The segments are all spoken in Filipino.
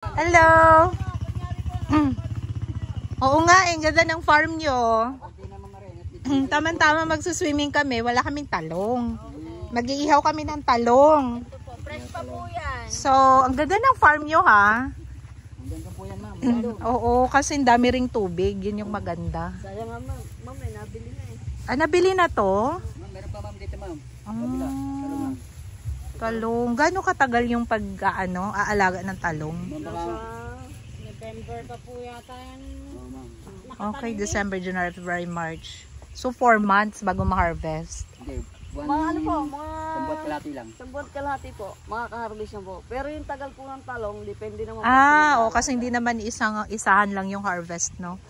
Hello! Oo nga, ang ganda ng farm nyo. Tama-tama magsuswimming kami. Wala kaming talong. Mag-iihaw kami ng talong. Fresh pa po yan. So, ang ganda ng farm nyo ha. Oo, kasi dami ring tubig. Yun yung maganda. Sayang nga ma'am, may nabili na eh. Ah, nabili na to? Ma'am, meron pa ma'am dito ma'am. Talong. Gano'ng katagal yung aalaga ng talong? November pa po yata yan. Okay, December, January, February, March. So, 4 months bago ma-harvest. Hindi. Mga ano po, mga... Sambuat kalati lang. Sambuat kalahati po, makaka-harvest na po. Pero yung tagal po ng talong, depende naman po. Kasi hindi naman isahan lang yung harvest, no?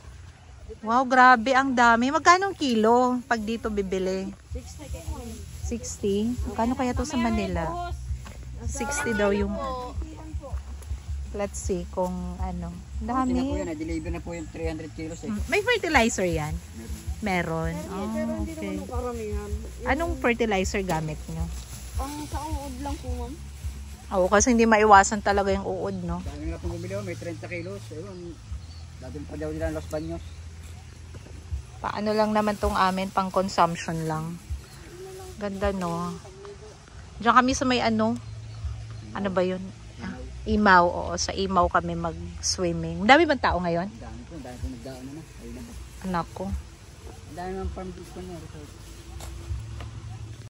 Wow, grabe, ang dami. Magkano kilo pag dito bibili? 60? Magkano kaya to sa Manila? 60 daw yung... Let's see kung ano. Dami. Na-deliver na po yung 300 kilos eh. May fertilizer yan? Meron. Pero hindi naman yung karamihan. Anong fertilizer gamit nyo? Sa uod lang po ma'am. Oo, kasi hindi maiwasan talaga yung uod, no? Dami nga pong bumili may 30 kilos. Ewan, dadun pa daw nila Los Baños. Paano lang naman tong amin, pang consumption lang. Ganda, no? Diyan kami sa may ano ba yun? Imaw, oo. Sa Imaw kami mag-swimming. Dami bang tao ngayon? Dami po nagdaan na. Ayun na. Anak ko. Dami ng farm dito niya.